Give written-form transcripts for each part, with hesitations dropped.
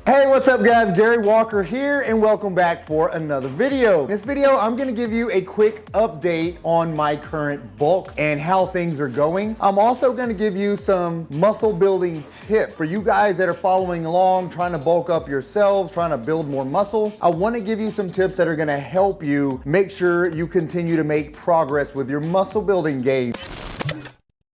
Hey, what's up guys? Gary Walker here and welcome back for another video. In this video, I'm gonna give you a quick update on my current bulk and how things are going. I'm also gonna give you some muscle building tips for you guys that are following along, trying to bulk up yourselves, trying to build more muscle. I wanna give you some tips that are gonna help you make sure you continue to make progress with your muscle building gains.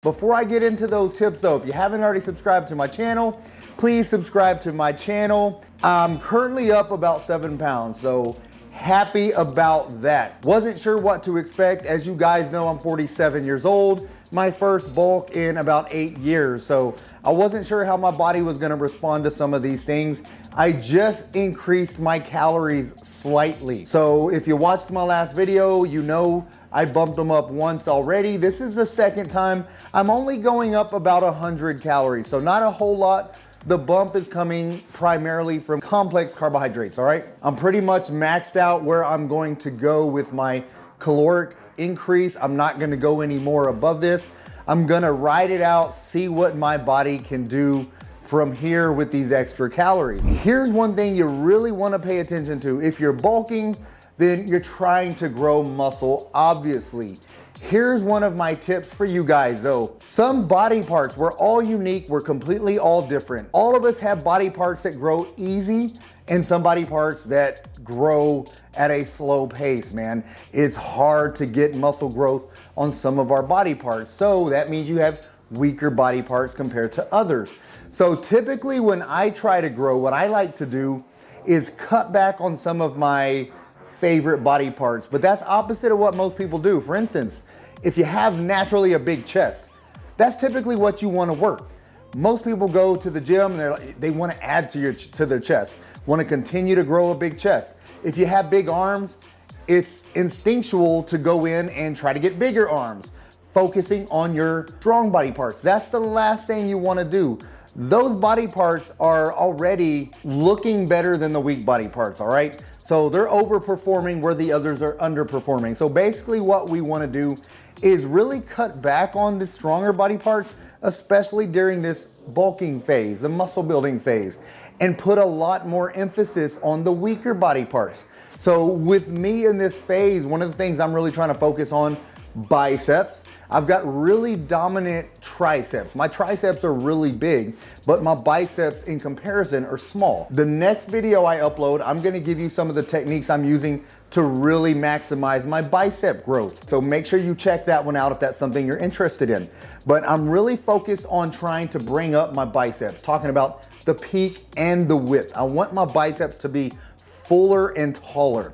Before I get into those tips though, if you haven't already subscribed to my channel, please subscribe to my channel. I'm currently up about 7 pounds, so happy about that. Wasn't sure what to expect. As you guys know, I'm 47 years old. My first bulk in about 8 years, so I wasn't sure how my body was gonna respond to some of these things. I just increased my calories slightly. So if you watched my last video, you know I bumped them up once already. This is the second time. I'm only going up about 100 calories, so not a whole lot. The bump is coming primarily from complex carbohydrates, all right? I'm pretty much maxed out where I'm going to go with my caloric increase. I'm not gonna go any more above this. I'm gonna ride it out, see what my body can do from here with these extra calories. Here's one thing you really wanna pay attention to. If you're bulking, then you're trying to grow muscle, obviously. Here's one of my tips for you guys though. Some body parts, we're all unique, we're completely all different. All of us have body parts that grow easy and some body parts that grow at a slow pace, man. It's hard to get muscle growth on some of our body parts. So that means you have weaker body parts compared to others. So typically when I try to grow, what I like to do is cut back on some of my favorite body parts, but that's opposite of what most people do. For instance, if you have naturally a big chest, that's typically what you want to work. Most people go to the gym and they want to add to their chest, want to continue to grow a big chest. If you have big arms, it's instinctual to go in and try to get bigger arms, focusing on your strong body parts. That's the last thing you want to do. Those body parts are already looking better than the weak body parts, all right? So they're overperforming where the others are underperforming. So basically what we want to do is really cut back on the stronger body parts, especially during this bulking phase, the muscle building phase, and put a lot more emphasis on the weaker body parts. So with me in this phase, one of the things I'm really trying to focus on, biceps. I've got really dominant triceps. My triceps are really big, but my biceps in comparison are small. The next video I upload, I'm gonna give you some of the techniques I'm using to really maximize my bicep growth. So make sure you check that one out if that's something you're interested in. But I'm really focused on trying to bring up my biceps, talking about the peak and the width. I want my biceps to be fuller and taller.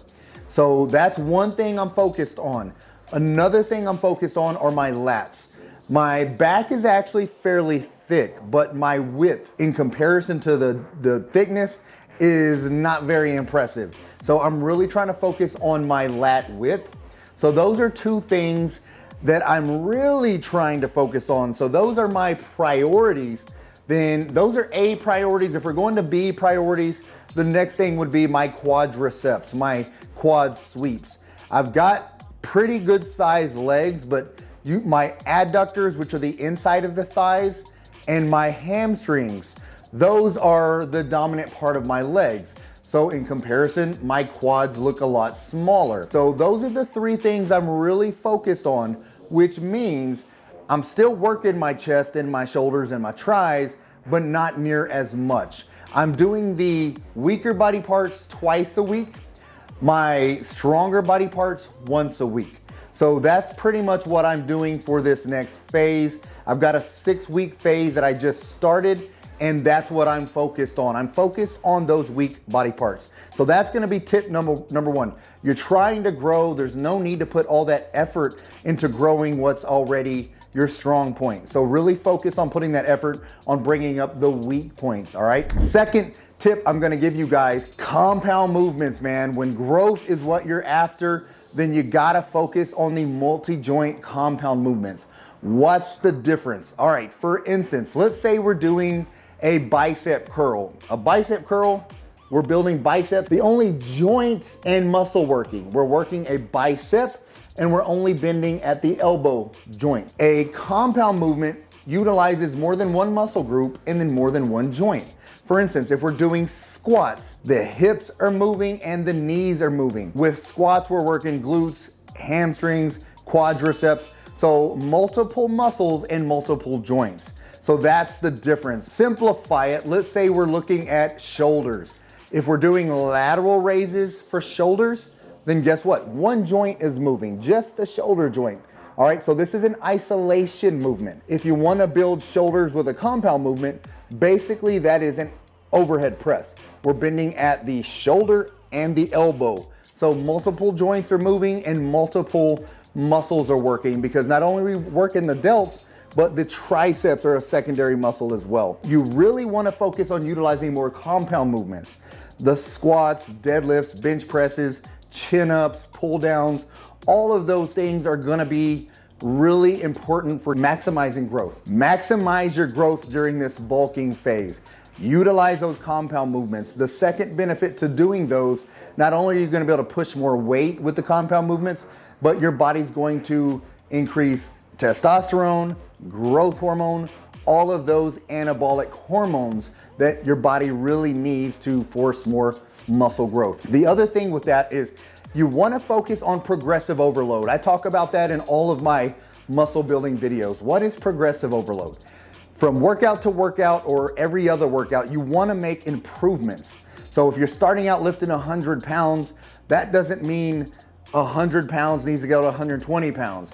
So that's one thing I'm focused on. Another thing I'm focused on are my lats. My back is actually fairly thick, but my width in comparison to the thickness is not very impressive. So I'm really trying to focus on my lat width. So those are two things that I'm really trying to focus on. So those are my priorities. Then those are A priorities. If we're going to B priorities, the next thing would be my quadriceps, my quad sweeps. I've got pretty good sized legs, but my adductors, which are the inside of the thighs, and my hamstrings, those are the dominant part of my legs. So in comparison, my quads look a lot smaller. So those are the three things I'm really focused on, which means I'm still working my chest and my shoulders and my tries, but not near as much. I'm doing the weaker body parts twice a week, my stronger body parts once a week. So that's pretty much what I'm doing for this next phase. I've got a 6-week phase that I just started, and that's what I'm focused on. I'm focused on those weak body parts. So that's gonna be tip number one. You're trying to grow, there's no need to put all that effort into growing what's already your strong point. So really focus on putting that effort on bringing up the weak points, all right? Second tip I'm gonna give you guys, compound movements, man. When growth is what you're after, then you gotta focus on the multi-joint compound movements. What's the difference? All right, for instance, let's say we're doing a bicep curl. A bicep curl, we're building biceps. The only joint and muscle working, we're working a bicep and we're only bending at the elbow joint. A compound movement utilizes more than one muscle group and then more than one joint. For instance, if we're doing squats, the hips are moving and the knees are moving. With squats, we're working glutes, hamstrings, quadriceps, so multiple muscles and multiple joints. So that's the difference. Simplify it. Let's say we're looking at shoulders. If we're doing lateral raises for shoulders, then guess what? One joint is moving, just the shoulder joint. All right, so this is an isolation movement. If you want to build shoulders with a compound movement, basically that is an overhead press. We're bending at the shoulder and the elbow. So multiple joints are moving and multiple muscles are working, because not only we work in the delts, but the triceps are a secondary muscle as well. You really want to focus on utilizing more compound movements. The squats, deadlifts, bench presses, chin-ups, pull-downs, all of those things are gonna be really important for maximizing growth. Maximize your growth during this bulking phase. Utilize those compound movements. The second benefit to doing those, not only are you gonna be able to push more weight with the compound movements, but your body's going to increase testosterone, growth hormone, all of those anabolic hormones that your body really needs to force more muscle growth. The other thing with that is you want to focus on progressive overload. I talk about that in all of my muscle building videos. What is progressive overload? From workout to workout or every other workout, you want to make improvements. So if you're starting out lifting 100 pounds, that doesn't mean 100 pounds needs to go to 120 pounds.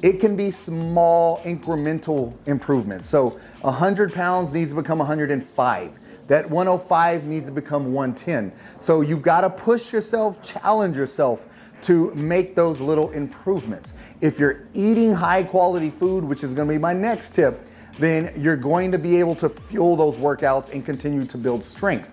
It can be small incremental improvements. So 100 pounds needs to become 105. That 105 needs to become 110. So you've got to push yourself, challenge yourself to make those little improvements. If you're eating high quality food, which is going to be my next tip, then you're going to be able to fuel those workouts and continue to build strength.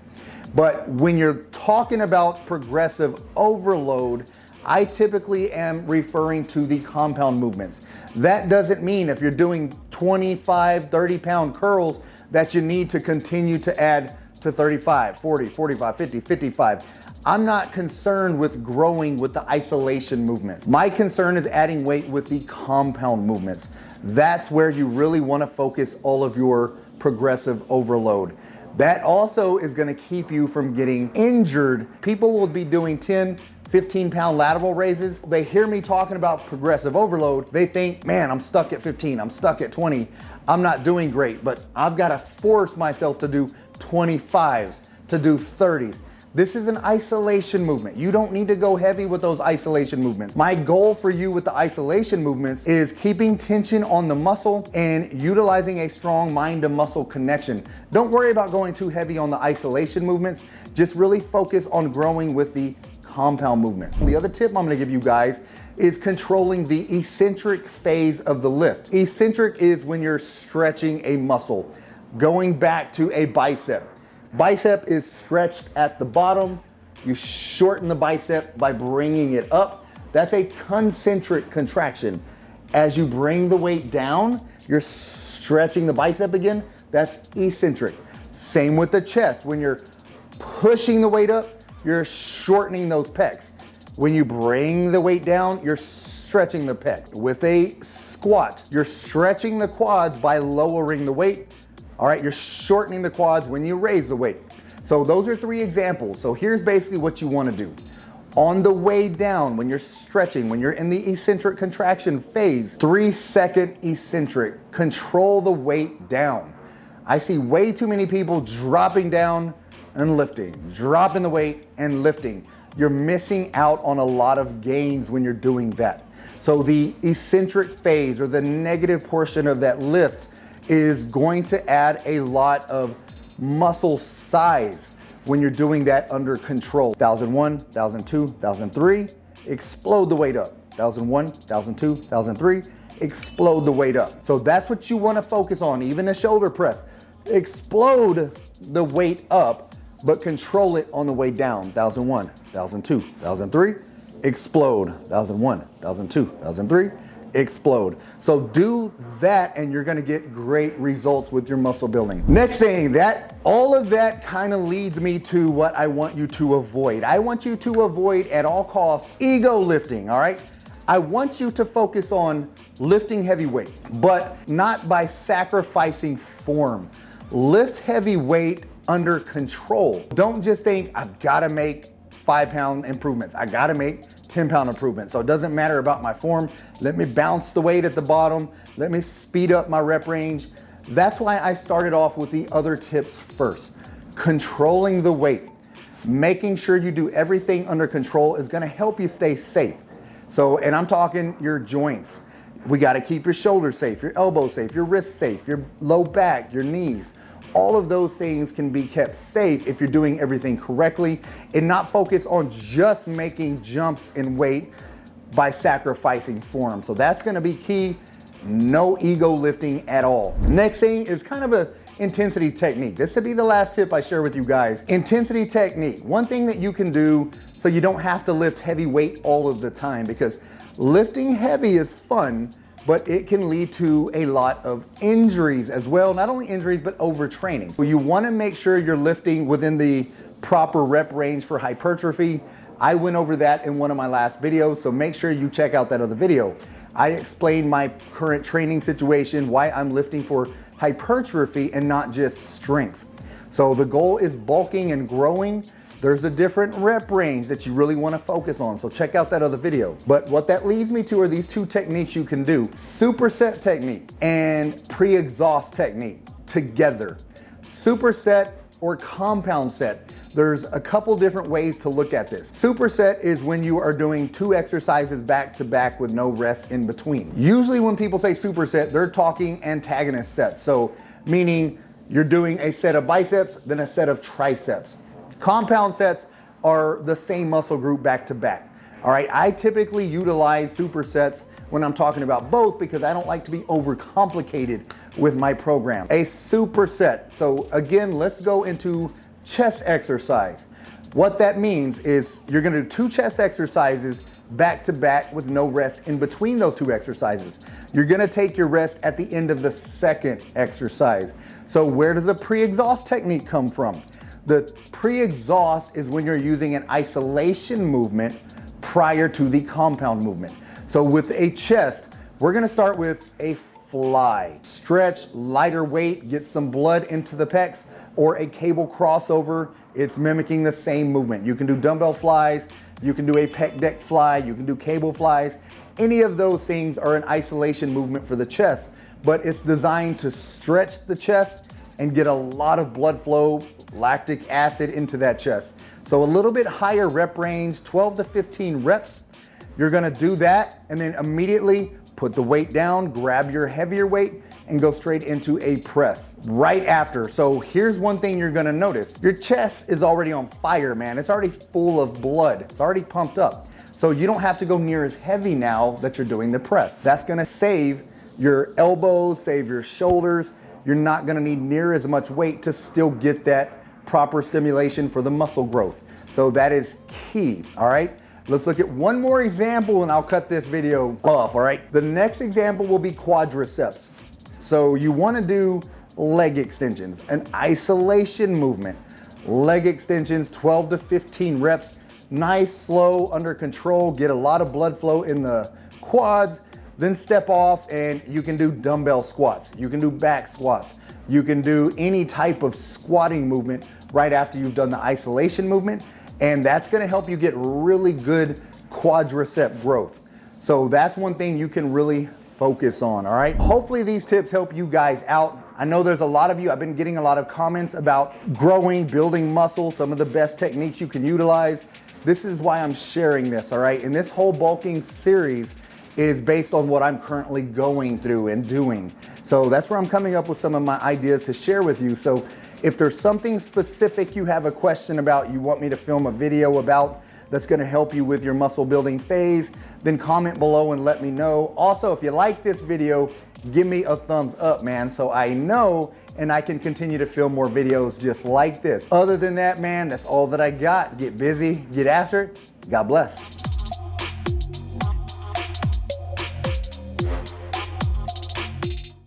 But when you're talking about progressive overload, I typically am referring to the compound movements. That doesn't mean if you're doing 25, 30 pound curls that you need to continue to add to 35, 40, 45, 50, 55. I'm not concerned with growing with the isolation movements. My concern is adding weight with the compound movements. That's where you really want to focus all of your progressive overload. That also is going to keep you from getting injured. People will be doing 10, 15 pound lateral raises. They hear me talking about progressive overload. They think, man, I'm stuck at 15, I'm stuck at 20. I'm not doing great, but I've got to force myself to do 25s, to do 30s. This is an isolation movement. You don't need to go heavy with those isolation movements. My goal for you with the isolation movements is keeping tension on the muscle and utilizing a strong mind to muscle connection. Don't worry about going too heavy on the isolation movements. Just really focus on growing with the compound movements. The other tip I'm going to give you guys is controlling the eccentric phase of the lift. Eccentric is when you're stretching a muscle. Going back to a bicep. Bicep is stretched at the bottom. You shorten the bicep by bringing it up. That's a concentric contraction. As you bring the weight down, you're stretching the bicep again. That's eccentric. Same with the chest. When you're pushing the weight up, you're shortening those pecs. When you bring the weight down, you're stretching the pecs. With a squat, you're stretching the quads by lowering the weight. All right, you're shortening the quads when you raise the weight. So those are 3 examples. So here's basically what you want to do. On the way down, when you're stretching, when you're in the eccentric contraction phase, 3-second eccentric, control the weight down. I see way too many people dropping down and lifting, dropping the weight and lifting. You're missing out on a lot of gains when you're doing that. So the eccentric phase, or the negative portion of that lift, is going to add a lot of muscle size when you're doing that under control. 1001, 1002, 1003, explode the weight up. 1001, 1002, 1003, explode the weight up. So that's what you want to focus on, even the shoulder press. Explode the weight up, but control it on the way down. 1001, 1002, 1003, explode. 1001, 1002, 1003, explode. So do that and you're gonna get great results with your muscle building. Next thing, all of that kind of leads me to what I want you to avoid. I want you to avoid at all costs ego lifting, all right? I want you to focus on lifting heavy weight, but not by sacrificing form. Lift heavy weight under control. Don't just think, I've gotta make 5-pound improvements. I gotta make 10-pound improvements. So it doesn't matter about my form. Let me bounce the weight at the bottom. Let me speed up my rep range. That's why I started off with the other tips first. Controlling the weight. Making sure you do everything under control is gonna help you stay safe. So, and I'm talking your joints. We gotta keep your shoulders safe, your elbows safe, your wrists safe, your low back, your knees. All of those things can be kept safe if you're doing everything correctly and not focus on just making jumps in weight by sacrificing form. So that's gonna be key. No ego lifting at all. Next thing is kind of a intensity technique. This would be the last tip I share with you guys. Intensity technique. One thing that you can do so you don't have to lift heavy weight all of the time, because lifting heavy is fun, but it can lead to a lot of injuries as well. Not only injuries, but overtraining. So you want to make sure you're lifting within the proper rep range for hypertrophy. I went over that in one of my last videos, so make sure you check out that other video. I explained my current training situation, why I'm lifting for hypertrophy and not just strength. So the goal is bulking and growing. There's a different rep range that you really want to focus on. So check out that other video. But what that leads me to are these two techniques you can do. Superset technique and pre-exhaust technique together. Superset or compound set. There's a couple different ways to look at this. Superset is when you are doing 2 exercises back to back with no rest in between. Usually when people say superset, they're talking antagonist sets. So meaning you're doing a set of biceps, then a set of triceps. Compound sets are the same muscle group back to back. All right, I typically utilize supersets when I'm talking about both because I don't like to be overcomplicated with my program. A superset. So again, let's go into chest exercise. What that means is you're gonna do 2 chest exercises back to back with no rest in between those 2 exercises. You're gonna take your rest at the end of the second exercise. So where does a pre-exhaust technique come from? The pre-exhaust is when you're using an isolation movement prior to the compound movement. So with a chest, we're gonna start with a fly. Stretch, lighter weight, get some blood into the pecs, or a cable crossover. It's mimicking the same movement. You can do dumbbell flies, you can do a pec deck fly, you can do cable flies. Any of those things are an isolation movement for the chest, but it's designed to stretch the chest and get a lot of blood flow, lactic acid into that chest. So a little bit higher rep range, 12 to 15 reps. You're gonna do that and then immediately put the weight down, grab your heavier weight and go straight into a press right after. So here's one thing you're gonna notice. Your chest is already on fire, man. It's already full of blood. It's already pumped up. So you don't have to go near as heavy now that you're doing the press. That's gonna save your elbows, save your shoulders. You're not gonna need near as much weight to still get that proper stimulation for the muscle growth. So that is key, all right? Let's look at one more example and I'll cut this video off, all right? The next example will be quadriceps. So you wanna do leg extensions, an isolation movement. Leg extensions, 12 to 15 reps, nice, slow, under control, get a lot of blood flow in the quads, then step off and you can do dumbbell squats. You can do back squats. You can do any type of squatting movement right after you've done the isolation movement. And that's gonna help you get really good quadricep growth. So that's one thing you can really focus on, all right? Hopefully these tips help you guys out. I know there's a lot of you, I've been getting a lot of comments about growing, building muscle, some of the best techniques you can utilize. This is why I'm sharing this, all right? And this whole bulking series is based on what I'm currently going through and doing. So that's where I'm coming up with some of my ideas to share with you. So if there's something specific you have a question about, you want me to film a video about that's gonna help you with your muscle building phase, then comment below and let me know. Also, if you like this video, give me a thumbs up, man, so I know and I can continue to film more videos just like this. Other than that, man, that's all that I got. Get busy, get after it. God bless.